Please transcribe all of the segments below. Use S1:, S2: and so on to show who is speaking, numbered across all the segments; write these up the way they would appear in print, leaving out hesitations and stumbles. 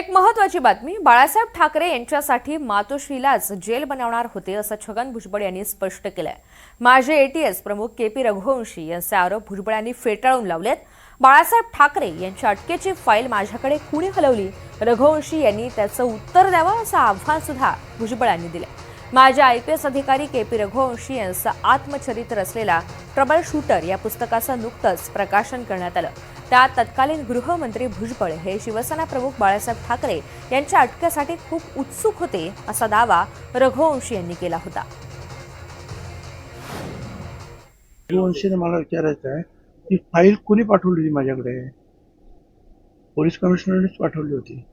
S1: एक महत्त्वाची बातमी, बाळासाहेब ठाकरे यांच्यासाठी मातोश्रीलाच जेल बनवणार होते असं छगन भुजबळ यांनी स्पष्ट केलंय। माजी एटीएस प्रमुख केपी रघुवंशी यांचे आरोप भुजबळ यांनी फेटाळून लावलेत। बाळासाहेब ठाकरे यांच्या अटकेची फाईल माझ्याकडे कुणी हलवली, रघुवंशी यांनी त्याचं उत्तर द्यावं असं आव्हान सुद्धा भुजबळ यांनी दिलंय। माजी आयपीएस अधिकारी केपी रघुवंशी यांचं आत्मचरित्र असलेला ट्रबल शूटर या पुस्तकाचं नुकतंच प्रकाशन करण्यात आलं। त्यात तत्कालीन गृहमंत्री भुजबळ हे शिवसेना प्रमुख बाळासाहेब ठाकरे यांच्या अटकेसाठी खूप उत्सुक होते असा दावा रघुवंशी यांनी केला होता।
S2: रघुवंशीने मला विचारायचं आहे की फाईल कोणी पाठवली होती माझ्याकडे? पोलीस कमिशनरनेच पाठवली होती।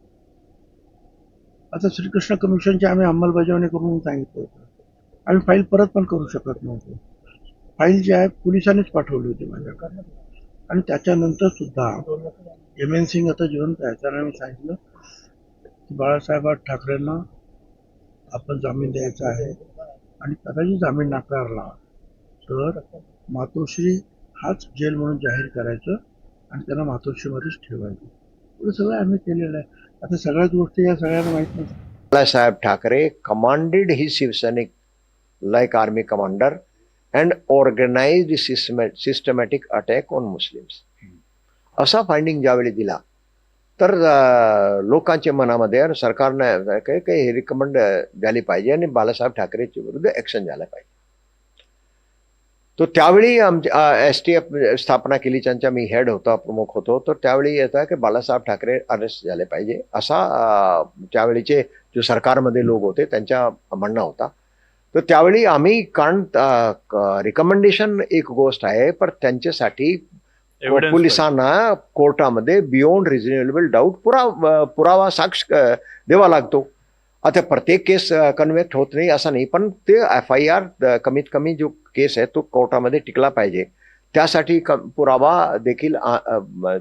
S2: आता श्रीकृष्ण कमिशनची आम्ही अंमलबजावणी करून सांगितलं होतं, आम्ही फाईल परत पण करू शकत नव्हतो। फाईल जी आहे पोलिसांनीच पाठवली होती माझ्याकडे। आणि त्याच्यानंतर सुद्धा एम.एन. सिंग आता जिवंत आहे, त्यांना मी सांगितलं की बाळासाहेब ठाकरेंना आपण जामीन द्यायचा आहे आणि कदाचित जामीन नाकारला तर मातोश्री हाच जेल म्हणून जाहीर करायचं आणि त्यांना मातोश्रीमध्येच ठेवायचं। एवढं सगळं आम्ही केलेलं आहे। आता सगळ्याच गोष्टी या सगळ्यांना माहीत नसतात।
S3: Balasaheb Thackeray commanded his Shivsainik like army commander and organized systematic attack on Muslims. असा फाइंडिंग ज्यावेळी दिला तर लोकांच्या मनामध्ये आणि सरकारने काही रिकमेंड झाली पाहिजे आणि बाळासाहेब ठाकरेच्या विरुद्ध ॲक्शन झालं पाहिजे। तो त्यावेळी आमच्या STF स्थापना केली, त्यांच्या मी हेड होता, प्रमुख होतो। तर त्यावेळी येतं की बाळासाहेब ठाकरे अरेस्ट झाले पाहिजे असा त्यावेळीचे जो सरकारमध्ये लोक होते त्यांच्या म्हणणं होता। तर त्यावेळी आम्ही कारण रिकमेंडेशन एक गोष्ट आहे, पण त्यांच्यासाठी पोलिसांना कोर्टामध्ये बियॉन्ड रिझनेबल डाऊट पुरावा साक्ष द्यावा लागतो। आता प्रत्येक केस कन्व्हेक्ट होत नाही असं नाही, पण ते FIR कमीत कमी जो केस आहे तो कोर्टामध्ये टिकला पाहिजे। त्यासाठी पुरावा देखील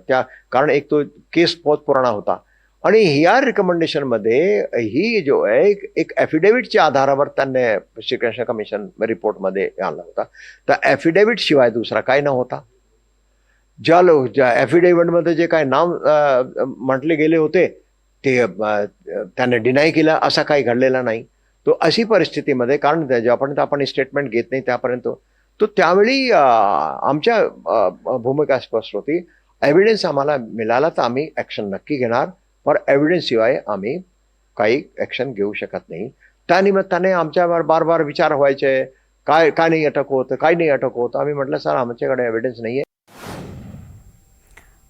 S3: त्या कारण एक तो केस बहुत पुराणा होता आणि ह्या रिकमेंडेशनमध्ये ही जो आहे एक ॲफिडेव्हिटच्या आधारावर त्यांनी श्रीकृष्ण कमिशन रिपोर्टमध्ये आणला होता। तर ॲफिडेव्हिट शिवाय दुसरा काय नव्हता। ज्या ॲफिडेव्हिटमध्ये जे काय नाव म्हटले गेले होते ते त्याने डिनाय केलं, असा काही घडलेला नाही। तो अशी परिस्थितीमध्ये कारण जेव्हापर्यंत आपण स्टेटमेंट घेत नाही त्यापर्यंत तो त्यावेळी आमच्या भूमिका स्पष्ट होती, एव्हिडन्स आम्हाला मिळाला तर आम्ही ॲक्शन नक्की घेणार, पण एव्हिडन्स शिवाय आम्ही काही ॲक्शन घेऊ शकत नाही। त्यानिमित्ताने आमच्यावर बार बार विचार व्हायचे, काय नाही अटक होतं, काय नाही अटक होतं। आम्ही म्हटलं सर आमच्याकडे एव्हिडन्स नाही आहे।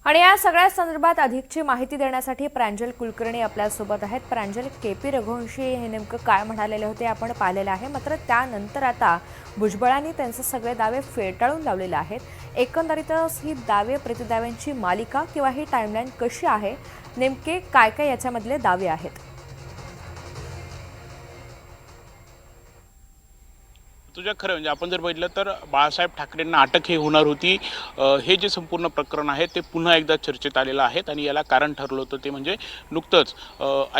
S1: आणि या सगळ्या संदर्भात अधिकची माहिती देण्यासाठी प्रांजल कुलकर्णी आपल्यासोबत आहेत। प्रांजल, केपी रघुवंशी हे नेमकं काय म्हणालेले होते आपण पाहिलेलं आहे, मात्र त्यानंतर आता भुजबळांनी त्यांचे सगळे दावे फेटाळून लावलेले आहेत। एकंदरीतच ही दावे प्रतिदाव्यांची मालिका किंवा ही टाइमलाईन कशी आहे, नेमके काय काय याच्यामधले दावे आहेत?
S4: तुझ्या खरं म्हणजे आपण जर बघितलं तर बाळासाहेब ठाकरेंना अटक हे होणार होती, हे जे संपूर्ण प्रकरण आहे ते पुन्हा एकदा चर्चेत आलेलं आहे आणि याला कारण ठरलं होतं ते म्हणजे नुकतंच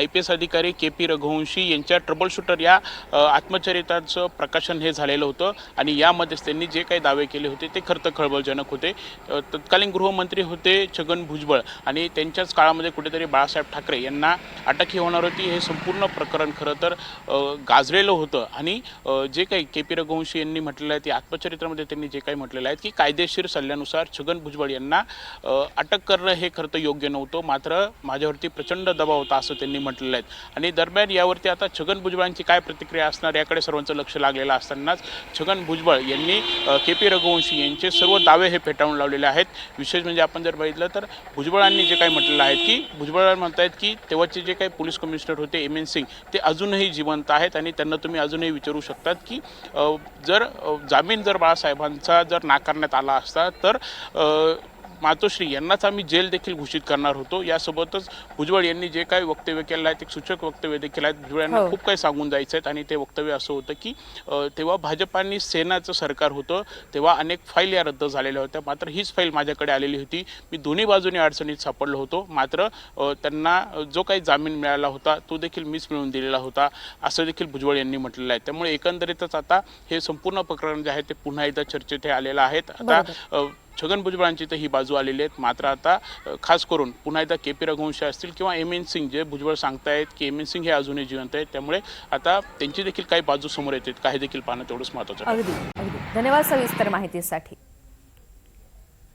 S4: IPS अधिकारी केपी रघुवंशी यांच्या ट्रबल शूटर या आत्मचरित्राचं प्रकाशन हे झालेलं होतं आणि यामध्येच त्यांनी जे काही दावे केले होते ते खरं तर खळबळजनक होते। तत्कालीन गृहमंत्री होते छगन भुजबळ आणि त्यांच्याच काळामध्ये कुठेतरी बाळासाहेब ठाकरे यांना अटक ही होणार होती, हे संपूर्ण प्रकरण खरं तर गाजलेलं होतं। आणि जे काही केपी रघुवंशी यांनी म्हटलेलं आहे ते आत्मचरित्रामध्ये त्यांनी जे काही म्हटलेलं आहे की कायदेशीर सल्ल्यानुसार छगन भुजबळ यांना अटक करणं हे खरं तर योग्य नव्हतं, मात्र माझ्यावरती प्रचंड दबाव होता असं त्यांनी म्हटलेलं आहे। आणि दरम्यान यावरती आता छगन भुजबळांची काय प्रतिक्रिया असणार याकडे सर्वांचं लक्ष लागलेलं असतानाच छगन भुजबळ यांनी केपी रघुवंशी यांचे सर्व दावे हे फेटाळून लावलेले आहेत। विशेष म्हणजे आपण जर बघितलं तर भुजबळांनी जे काही म्हटलेलं आहे की भुजबळ म्हणतायत की तेव्हाचे जे काही पोलीस कमिशनर होते M.N. सिंग ते अजूनही जिवंत आहेत आणि त्यांना तुम्ही अजूनही विचारू शकतात की जर जामीन जर बाळासाहेबांचा जर नाकारण्यात आला असता तर मातोश्री यांनाच आम्ही जेल देखील घोषित करणार होतो। यासोबतच भुजबळ यांनी जे काही वक्तव्य केलं आहे ते सूचक वक्तव्य देखील आहेत। भुजबळ यांना खूप काही सांगून जायचं आहे आणि ते वक्तव्य असं होतं की तेव्हा भाजप आणि सेनाचं सरकार होतं तेव्हा अनेक फाईल या रद्द झालेल्या होत्या, मात्र हीच फाईल माझ्याकडे आलेली होती, मी दोन्ही बाजूने अडचणीत सापडलो होतो, मात्र त्यांना जो काही जामीन मिळाला होता तो देखील मीच मिळवून दिलेला होता असं देखील भुजबळ यांनी म्हटलेलं आहे। त्यामुळे एकंदरीतच आता हे संपूर्ण प्रकरण जे आहे ते पुन्हा एकदा चर्चेत आलेलं आहे। आता छगन भुजबळांची तर ही बाजू आलेली आहेत. मात्र आता खास करून पुन्हा एकदा के पी रघुवंशी असतील किंवा एम एन सिंग, जे भुजबळ सांगतायत की एम एन सिंग हे अजूनही जिवंत आहेत, त्यामुळे आता त्यांची देखील काही बाजू समोर येते, काही देखील पाहणं तेवढंच महत्त्वाचं आहे.
S1: अगदी धन्यवाद सविस्तर माहितीसाठी.